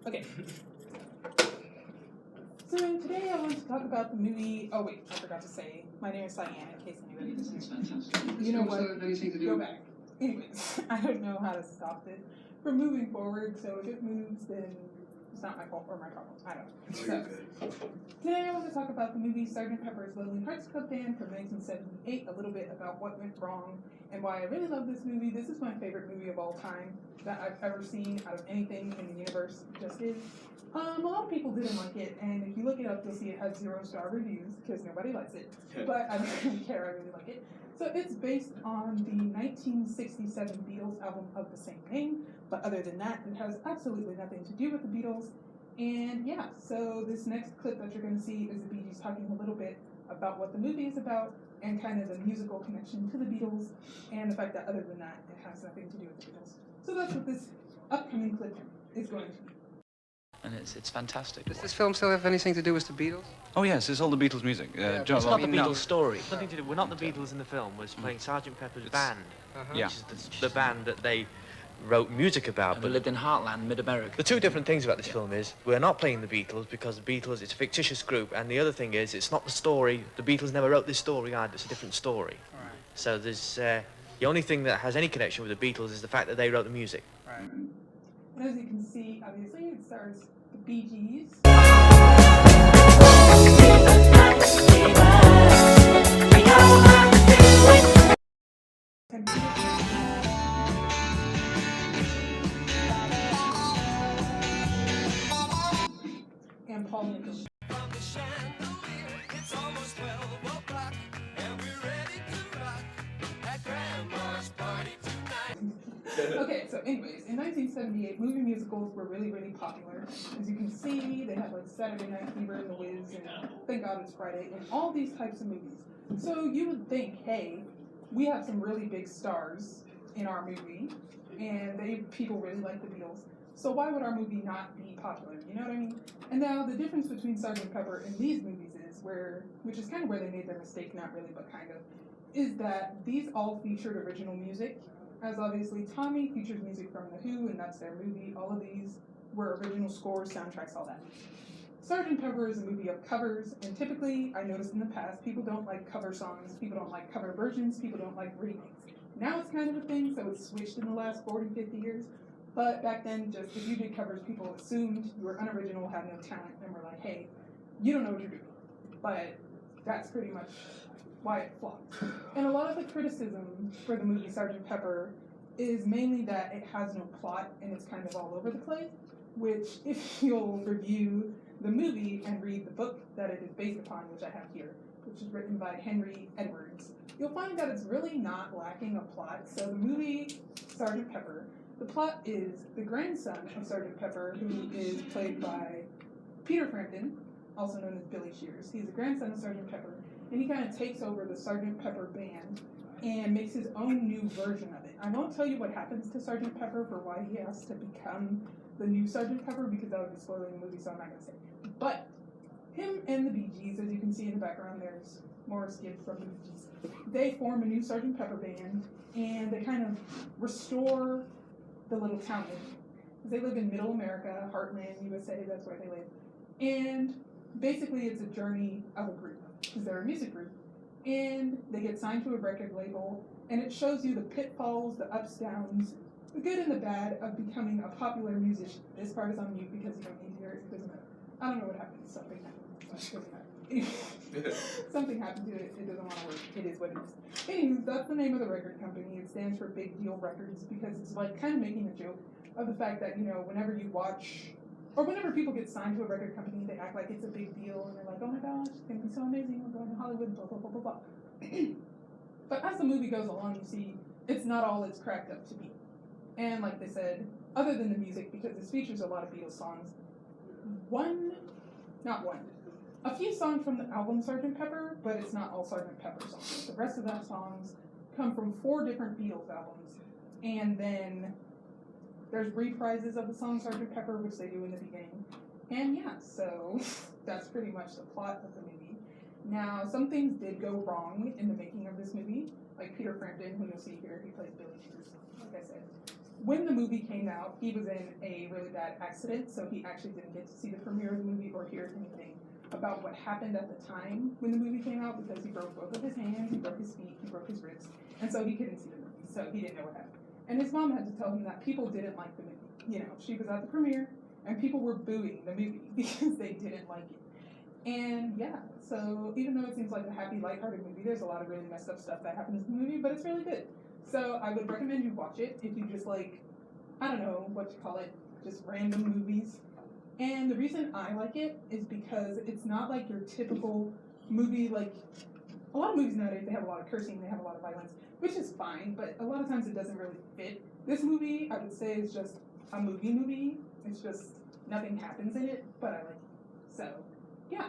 Okay. So today I want to talk about the movie. Oh wait, I forgot to say my name is Cyan. In case anybody doesn't. You know what? Go back. Anyways, I don't know how to stop it from moving forward. So if it moves, then it's not my fault or my problem. I don't know. So today I want to talk about the movie Sgt. Pepper's Lonely Hearts Club Band from 1978. A little bit about what went wrong and why I really love this movie. This is my favorite movie of all time that I've ever seen out of anything in the universe. It just is. A lot of people didn't like it, and if you look it up, you'll see it has 0-star reviews because nobody likes it. But I don't really care, I really like it. So it's based on the 1967 Beatles album of the same name, but other than that, it has absolutely nothing to do with the Beatles. And yeah, so this next clip that you're going to see is the Bee Gees talking a little bit about what the movie is about and kind of the musical connection to the Beatles and the fact that other than that, it has nothing to do with the Beatles. So that's what this upcoming clip is going to be. And it's fantastic. Does this film still have anything to do with the Beatles? Oh yes, it's all the Beatles music. Yeah, John, It's not the no. Beatles story. Nothing to do. We're not the Beatles in the film. We're playing Sgt. Pepper's band, Yeah. which is the band that they wrote music about. And we lived in Heartland, mid-America. The two different things about this film is we're not playing the Beatles because the Beatles it's a fictitious group, and the other thing is it's not the story. The Beatles never wrote this story either. It's a different story. Right. So there's the only thing that has any connection with the Beatles is the fact that they wrote the music. Right. And as you can see, obviously, it stars the Bee Gees. And Paul Nichols. Okay, so anyways, in 1978, movie musicals were really, really popular. As you can see, they had like Saturday Night Fever and The Wiz and Thank God It's Friday and all these types of movies. So you would think, hey, we have some really big stars in our movie and people really like the Beatles. So why would our movie not be popular? You know what I mean? And now the difference between Sgt. Pepper and these movies is which is kind of where they made their mistake, not really, but kind of, is that these all featured original music. As obviously Tommy features music from The Who, and that's their movie. All of these were original scores, soundtracks, all that. Sgt. Pepper is a movie of covers, and typically, I noticed in the past, people don't like cover songs, people don't like cover versions, people don't like remakes. Now it's kind of a thing, so it's switched in the last 40, 50 years. But back then, just if you did covers, people assumed you were unoriginal, had no talent, and were like, hey, you don't know what you're doing. But that's pretty much why it flopped. And a lot of the criticism for the movie Sgt. Pepper is mainly that it has no plot and it's kind of all over the place, which if you'll review the movie and read the book that it is based upon, which I have here, which is written by Henry Edwards, you'll find that it's really not lacking a plot. So the movie Sgt. Pepper, the plot is the grandson of Sgt. Pepper, who is played by Peter Frampton, also known as Billy Shears. He's the grandson of Sgt. Pepper. And he kind of takes over the Sgt. Pepper band and makes his own new version of it. I won't tell you what happens to Sgt. Pepper for why he has to become the new Sgt. Pepper because that would be spoiling the movie, so I'm not going to say. But him and the Bee Gees, as you can see in the background, there's Morris Gibb from the Bee Gees. They form a new Sgt. Pepper band, and they kind of restore the little town. They live in Middle America, Heartland, USA, that's where they live. And basically it's a journey of a group, because they're a music group, and they get signed to a record label, and it shows you the pitfalls, the ups, downs, the good and the bad of becoming a popular musician. This part is on mute because you don't need to hear it. It doesn't matter. I don't know what happened. Something happened. It doesn't matter. Something happened to it. It doesn't want to work. It is what it is. Anyways, that's the name of the record company. It stands for Big Deal Records because it's like kind of making a joke of the fact that, you know, whenever you watch or whenever people get signed to a record company, they act like it's a big deal, and they're like, oh my gosh, it's going to be so amazing, we're going to Hollywood, blah, blah, blah, blah, blah. But as the movie goes along, you see it's not all it's cracked up to be. And like they said, other than the music, because this features a lot of Beatles songs, a few songs from the album Sgt. Pepper, but it's not all Sgt. Pepper songs. The rest of the songs come from 4 different Beatles albums, and then there's reprises of the song Sgt. Pepper, which they do in the beginning. And yeah, so that's pretty much the plot of the movie. Now, some things did go wrong in the making of this movie. Like Peter Frampton, who you'll see here, he plays Billy Shears, like I said. when the movie came out, he was in a really bad accident, so he actually didn't get to see the premiere of the movie or hear anything about what happened at the time when the movie came out because he broke both of his hands, he broke his feet, he broke his wrists, and so he couldn't see the movie, so he didn't know what happened. And his mom had to tell him that people didn't like the movie. You know, she was at the premiere, and people were booing the movie because they didn't like it. And yeah, so even though it seems like a happy, lighthearted movie, there's a lot of really messed up stuff that happens in the movie, but it's really good. So I would recommend you watch it if you just like, I don't know what you call it, just random movies. And the reason I like it is because it's not like your typical movie, like a lot of movies nowadays, they have a lot of cursing, they have a lot of violence, which is fine, but a lot of times it doesn't really fit. This movie, I would say, is just a movie. It's just, nothing happens in it, but I like it. So, yeah.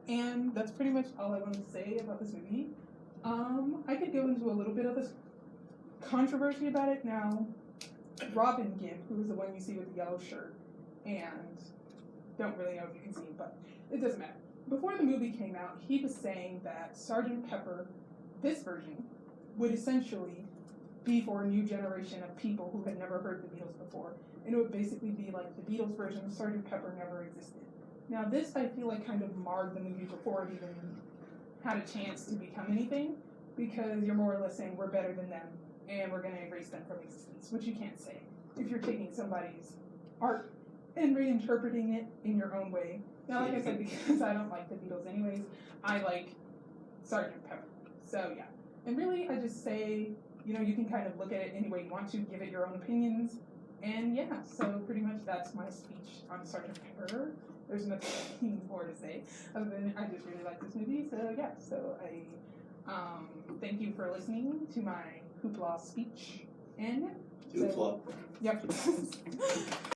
And that's pretty much all I wanted to say about this movie. I could go into a little bit of this controversy about it now. Robin Gibb, who is the one you see with the yellow shirt, and don't really know if you can see him, but it doesn't matter. Before the movie came out, he was saying that Sgt. Pepper, this version, would essentially be for a new generation of people who had never heard the Beatles before, and it would basically be like the Beatles version of Sgt. Pepper never existed. Now this, I feel like, kind of marred the movie before it even had a chance to become anything, because you're more or less saying we're better than them, and we're going to erase them from existence, which you can't say if you're taking somebody's art and reinterpreting it in your own way. Now, like I said, because I don't like the Beatles anyways, I like Sgt. Pepper. So, yeah. And really, I just say, you know, you can kind of look at it any way you want to, give it your own opinions, and yeah, so pretty much that's my speech on Sgt. Pepper. There's nothing more to say, other than I just really like this movie, so yeah, so I thank you for listening to my hoopla speech, and yeah. So, Hoopla. yep.